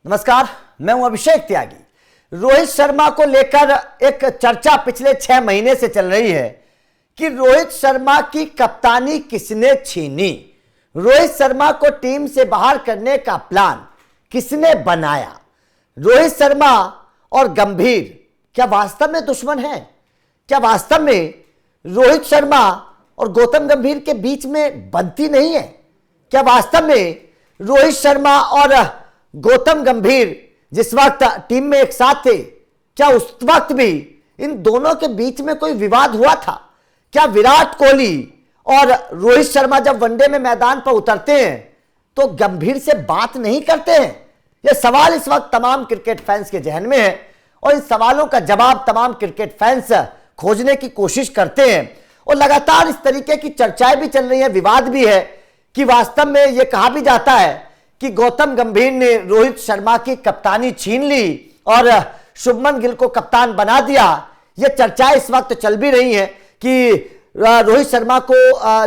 नमस्कार, मैं हूं अभिषेक त्यागी। रोहित शर्मा को लेकर एक चर्चा पिछले 6 महीने से चल रही है कि रोहित शर्मा की कप्तानी किसने छीनी, रोहित शर्मा को टीम से बाहर करने का प्लान किसने बनाया। रोहित शर्मा और गंभीर क्या वास्तव में दुश्मन हैं? क्या वास्तव में रोहित शर्मा और गौतम गंभीर के बीच में बनती नहीं है? क्या वास्तव में रोहित शर्मा और गौतम गंभीर जिस वक्त टीम में एक साथ थे, क्या उस वक्त भी इन दोनों के बीच में कोई विवाद हुआ था? क्या विराट कोहली और रोहित शर्मा जब वनडे में मैदान पर उतरते हैं तो गंभीर से बात नहीं करते हैं? यह सवाल इस वक्त तमाम क्रिकेट फैंस के जहन में है और इन सवालों का जवाब तमाम क्रिकेट फैंस खोजने की कोशिश करते हैं। और लगातार इस तरीके की चर्चाएं भी चल रही हैं, विवाद भी है कि वास्तव में यह कहा भी जाता है कि गौतम गंभीर ने रोहित शर्मा की कप्तानी छीन ली और शुभमन गिल को कप्तान बना दिया। यह चर्चाएं इस वक्त चल भी रही हैं कि रोहित शर्मा को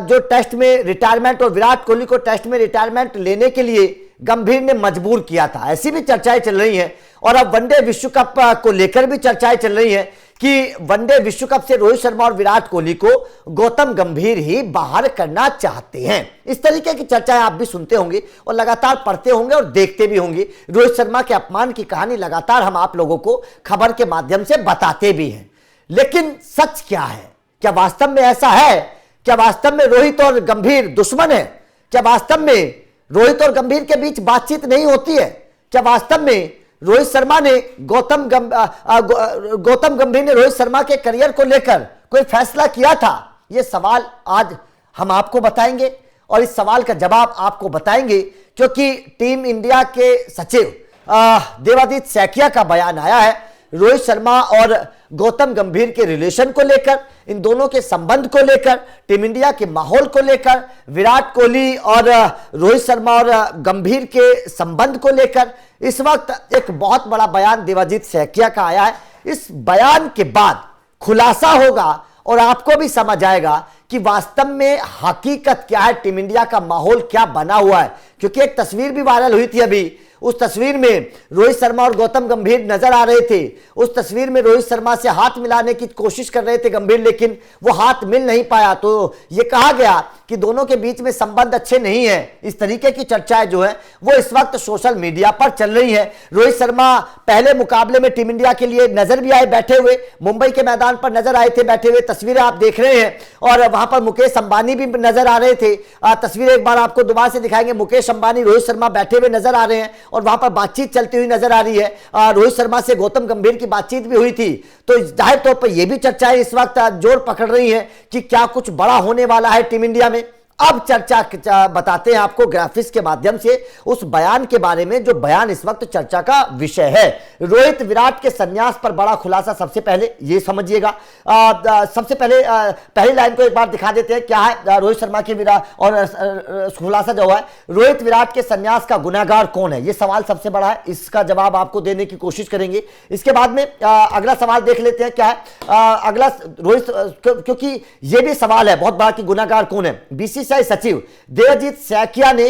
जो टेस्ट में रिटायरमेंट और विराट कोहली को टेस्ट में रिटायरमेंट लेने के लिए गंभीर ने मजबूर किया था। ऐसी भी चर्चाएं चल रही हैं और अब वनडे विश्व कप को लेकर भी चर्चाएं चल रही हैं कि वनडे विश्व कप से रोहित शर्मा और विराट कोहली को गौतम गंभीर ही बाहर करना चाहते हैं। इस तरीके की चर्चाएं आप भी सुनते होंगे और लगातार पढ़ते होंगे और देखते भी होंगे। रोहित शर्मा के अपमान की कहानी लगातार हम आप लोगों को खबर के माध्यम से बताते भी हैं। लेकिन सच क्या है? क्या वास्तव में ऐसा है? क्या वास्तव में रोहित और गंभीर दुश्मन है? क्या वास्तव में रोहित और गंभीर के बीच बातचीत नहीं होती है? क्या वास्तव में रोहित शर्मा ने गौतम गंभीर ने रोहित शर्मा के करियर को लेकर कोई फैसला किया था? यह सवाल आज हम आपको बताएंगे और इस सवाल का जवाब आपको बताएंगे क्योंकि टीम इंडिया के सचिव देवाजीत सैकिया का बयान आया है रोहित शर्मा और गौतम गंभीर के रिलेशन को लेकर, इन दोनों के संबंध को लेकर, टीम इंडिया के माहौल को लेकर, विराट कोहली और रोहित शर्मा और गंभीर के संबंध को लेकर इस वक्त एक बहुत बड़ा बयान देवाजीत सैकिया का आया है। इस बयान के बाद खुलासा होगा और आपको भी समझ आएगा कि वास्तव में हकीकत क्या है, टीम इंडिया का माहौल क्या बना हुआ है। क्योंकि एक तस्वीर भी वायरल हुई थी अभी, उस तस्वीर में रोहित शर्मा और गौतम गंभीर नजर आ रहे थे। उस तस्वीर में रोहित शर्मा से हाथ मिलाने की कोशिश कर रहे थे गंभीर, लेकिन वो हाथ मिल नहीं पाया। तो ये कहा गया कि दोनों के बीच में संबंध अच्छे नहीं है। इस तरीके की चर्चाएं जो है वो इस वक्त सोशल मीडिया पर चल रही है। रोहित शर्मा पहले मुकाबले में टीम इंडिया के लिए नजर भी आए बैठे हुए, मुंबई के मैदान पर नजर आए थे बैठे हुए, तस्वीरें आप देख रहे हैं। और वहां पर मुकेश अंबानी भी नजर आ रहे थे। तस्वीरें एक बार आपको दोबारा से दिखाएंगे। मुकेश अंबानी, रोहित शर्मा बैठे हुए नजर आ रहे हैं और वहां पर बातचीत चलती हुई नजर आ रही है। रोहित शर्मा से गौतम गंभीर की बातचीत भी हुई थी। तो जाहिर तौर पर यह भी चर्चाएं इस वक्त जोर पकड़ रही हैं कि क्या कुछ बड़ा होने वाला है टीम इंडिया में। अब चर्चा बताते हैं आपको ग्राफिक्स के माध्यम से उस बयान के बारे में जो बयान इस वक्त चर्चा का विषय है। रोहित विराट के संन्यास पर बड़ा खुलासा। सबसे पहले ये समझिएगा, सबसे पहले पहली लाइन को एक बार दिखा देते हैं क्या है रोहित शर्मा के विराट और खुलासा जो है, रोहित विराट के संन्यास का गुनहगार कौन है? ये सवाल सबसे बड़ा है, इसका जवाब आपको देने की कोशिश करेंगे। इसके बाद में अगला सवाल देख लेते हैं क्या है अगला। रोहित, क्योंकि ये भी सवाल है बहुत बड़ा कि गुनहगार कौन है। बीसीसीआई सचिव देवजीत सैकिया ने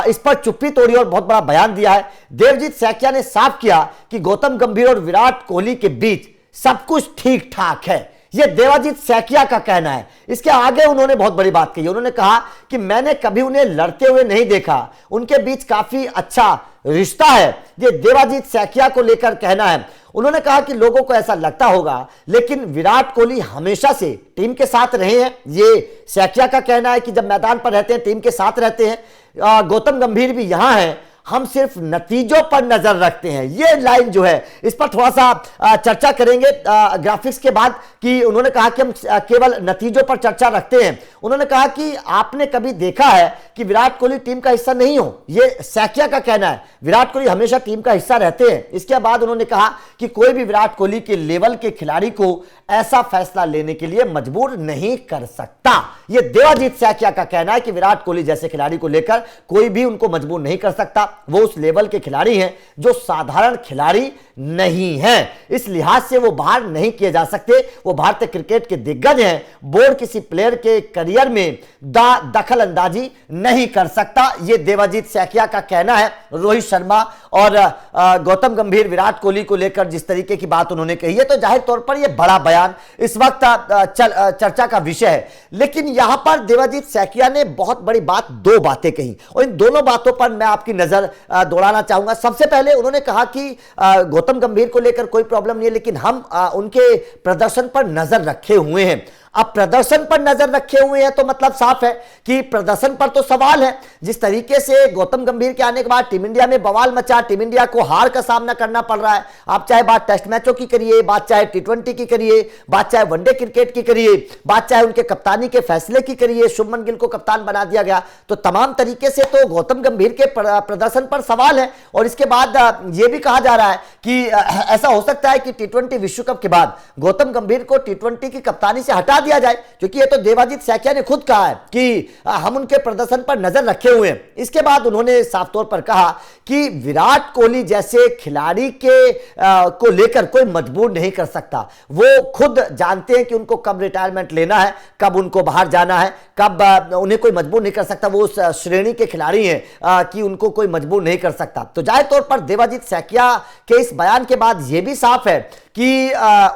इस पर चुप्पी तोड़ी और बहुत बड़ा बयान दिया है। देवजीत सैकिया ने साफ किया कि गौतम गंभीर और विराट कोहली के बीच सब कुछ ठीक ठाक है। यह देवजीत सैकिया का कहना है। इसके आगे उन्होंने बहुत बड़ी बात कही। उन्होंने कहा कि मैंने कभी उन्हें लड़ते हुए नहीं देखा, उनके बीच काफी अच्छा रिश्ता है। यह देवजीत सैकिया को लेकर कहना है। उन्होंने कहा कि लोगों को ऐसा लगता होगा लेकिन विराट कोहली हमेशा से टीम के साथ रहे हैं। ये सैकिया का कहना है कि जब मैदान पर रहते हैं टीम के साथ रहते हैं। गौतम गंभीर भी यहां है, हम सिर्फ नतीजों पर नजर रखते हैं। ये लाइन जो है इस पर थोड़ा सा चर्चा करेंगे ग्राफिक्स के बाद कि उन्होंने कहा कि हम केवल नतीजों पर चर्चा रखते हैं। उन्होंने कहा कि आपने कभी देखा है कि विराट कोहली टीम का हिस्सा नहीं हो? ये सैकिया का कहना है। विराट कोहली हमेशा टीम का हिस्सा रहते हैं। इसके बाद उन्होंने कहा कि कोई भी विराट कोहली के लेवल के खिलाड़ी को ऐसा फैसला लेने के लिए मजबूर नहीं कर सकता। यह देवाजीत सैकिया का कहना है कि विराट कोहली जैसे खिलाड़ी को लेकर कोई भी उनको मजबूर नहीं कर सकता। वो उस लेवल के खिलाड़ी हैं जो साधारण खिलाड़ी नहीं है, इस लिहाज से वो बाहर नहीं किए जा सकते। वो भारतीय क्रिकेट के दिग्गज हैं। बोर्ड किसी प्लेयर के करियर में दखल अंदाजी नहीं कर सकता, यह देवाजीत सैकिया का कहना है। रोहित शर्मा और गौतम गंभीर विराट कोहली को लेकर जिस तरीके की बात उन्होंने कही है, तो जाहिर तौर पर यह बड़ा बयान इस वक्त चर्चा का विषय है। लेकिन यहां पर देवाजीत सैकिया ने बहुत बड़ी बात, दो बातें कही और इन दोनों बातों पर मैं आपकी नजर दौड़ाना चाहूंगा। सबसे पहले उन्होंने कहा कि गौतम गंभीर को लेकर कोई प्रॉब्लम नहीं है, लेकिन हम उनके प्रदर्शन पर नजर रखे हुए हैं। अब प्रदर्शन पर नजर रखे हुए हैं तो मतलब साफ है कि प्रदर्शन पर तो सवाल है। जिस तरीके से गौतम गंभीर के आने के बाद टीम इंडिया में बवाल मचा, टीम इंडिया को हार का सामना करना पड़ रहा है। आप चाहे बात टेस्ट मैचों की करिए, बात चाहे टी20 की करिए, बात चाहे वनडे क्रिकेट की करिए, बात चाहे उनके कप्तानी के फैसले की करिए, शुभमन गिल को कप्तान बना दिया गया, तो तमाम तरीके से तो गौतम गंभीर के प्रदर्शन पर सवाल है। और इसके बाद यह भी कहा जा रहा है कि ऐसा हो सकता है कि टी20 विश्व कप के बाद गौतम गंभीर को टी20 की कप्तानी से हटा दिया जाए, क्योंकि ये तो देवाजीत सैकिया ने खुद कहा है कि हम उनके प्रदर्शन पर नजर रखे हुए हैं। इसके बाद उन्होंने साफ तौर पर कहा कि विराट कोहली जैसे खिलाड़ी को लेकर कोई मजबूर नहीं कर सकता। वो खुद जानते हैं कि उनको कब रिटायरमेंट लेना है, कब उनको बाहर जाना है, कब उन्हें कोई मजबूर नहीं कर सकता। वो उस श्रेणी के खिलाड़ी हैं कि उनको कोई मजबूर नहीं कर सकता। तो जाहिर तौर पर देवाजीत सैकिया के इस बयान के बाद यह भी साफ है कि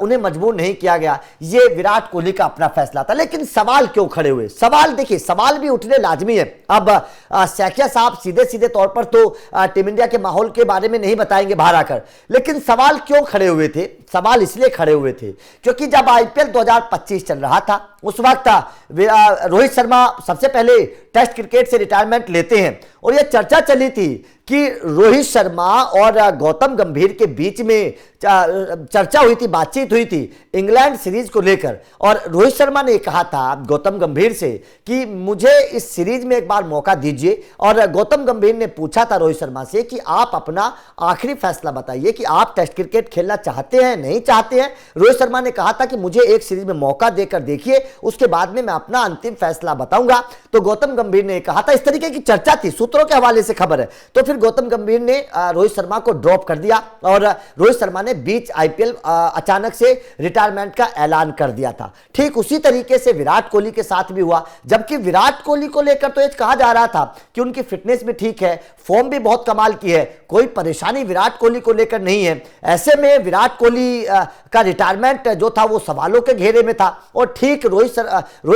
उन्हें मजबूर नहीं किया गया, ये विराट कोहली का अपना फैसला था। लेकिन सवाल क्यों खड़े हुए? सवाल देखिए, सवाल भी उठने लाजमी है। अब सैकिया साहब सीधे सीधे तौर पर तो टीम इंडिया के माहौल के बारे में नहीं बताएंगे बाहर आकर, लेकिन सवाल क्यों खड़े हुए थे? सवाल इसलिए खड़े हुए थे क्योंकि जब आईपीएल 2025 चल रहा था, उस वक्त रोहित शर्मा सबसे पहले टेस्ट क्रिकेट से रिटायरमेंट लेते हैं और यह चर्चा चली थी कि रोहित शर्मा और गौतम गंभीर के बीच में चर्चा हुई थी, बातचीत हुई थी इंग्लैंड सीरीज को लेकर। और रोहित शर्मा ने कहा था गौतम गंभीर से कि मुझे इस सीरीज में एक बार मौका दीजिए। और गौतम गंभीर ने पूछा था रोहित शर्मा से कि आप अपना आखिरी फैसला बताइए कि आप टेस्ट क्रिकेट खेलना चाहते हैं, नहीं चाहते हैं। रोहित शर्मा ने कहा था कि मुझे एक सीरीज में मौका देकर देखिए, उसके बाद में मैं अपना अंतिम फैसला बताऊंगा। तो गौतम गंभीर ने कहा था, इस तरीके की चर्चा थी, सूत्रों के हवाले से खबर है। तो फिर गौतम गंभीर ने रोहित शर्मा को ड्रॉप कर दिया और रोहित शर्मा ने बीच आईपीएल अचानक से रिटायरमेंट का ऐलान कर दिया था। ठीक उसी तरीके से विराट कोहली के साथ भी हुआ, जबकि विराट कोहली को लेकर तो ये कहा जा रहा था कि उनकी फिटनेस भी ठीक है, फॉर्म भी बहुत कमाल की है, कोई परेशानी विराट कोहली को लेकर नहीं है। ऐसे में विराट कोहली का रिटायरमेंट जो था वो सवालों के घेरे में था। और ठीक रोहित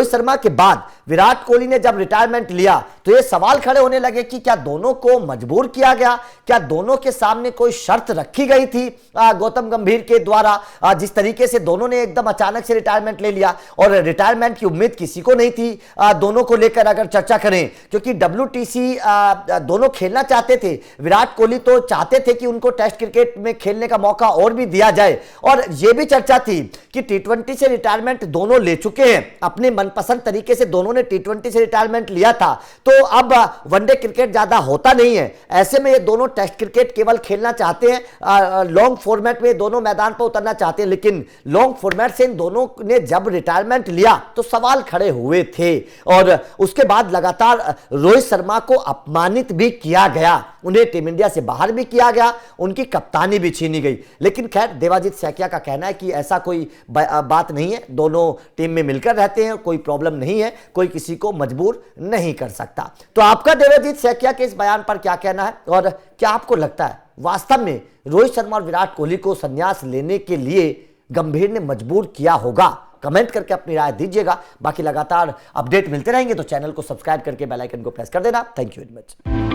शर्मा के बाद विराट कोहली ने जब रिटायरमेंट लिया तो ये सवाल खड़े होने लगे कि क्या दोनों को मजबूर किया गया, क्या दोनों के सामने कोई शर्त रखी गई थी गौतम गंभीर के द्वारा, जिस तरीके से दोनों ने एकदम अचानक से रिटायरमेंट ले लिया। और रिटायरमेंट की उम्मीद किसी को नहीं थी दोनों को लेकर अगर चर्चा करें, क्योंकि WTC दोनों खेलना चाहते थे। विराट कोहली तो चाहते थे कि उनको टेस्ट क्रिकेट में खेलने का मौका और भी दिया जाए। और यह भी चर्चा थी कि टी20 से रिटायरमेंट दोनों ले चुके हैं, अपने मनपसंद तरीके से दोनों ने टी20 से रिटायरमेंट लिया था, तो अब वनडे क्रिकेट ज्यादा होता नहीं है। ऐसे में ये दोनों टेस्ट क्रिकेट केवल खेलना चाहते हैं, लॉन्ग फॉर्मेट में दोनों मैदान पर उतरना चाहते हैं। लेकिन लॉन्ग फॉर्मेट से इन दोनों ने जब रिटायरमेंट लिया तो सवाल खड़े हुए थे। और उसके बाद लगातार रोहित शर्मा को अपमानित भी किया गया, उन्हें टीम इंडिया से बाहर भी किया गया, उनकी कप्तानी भी छीनी गई। लेकिन खैर देवाजीत सैकिया का कहना है कि ऐसा कोई बात नहीं है, दोनों टीम में मिलकर रहते हैं, कोई प्रॉब्लम नहीं है, कोई किसी को मजबूर नहीं कर सकता। तो आपका देवाजीत सैकिया के इस बयान पर क्या कहना है और क्या आपको लगता है वास्तव में रोहित शर्मा और विराट कोहली को संन्यास लेने के लिए गंभीर ने मजबूर किया होगा? कमेंट करके अपनी राय दीजिएगा। बाकी लगातार अपडेट मिलते रहेंगे तो चैनल को सब्सक्राइब करके बेल आइकन को प्रेस कर देना। Thank you very much.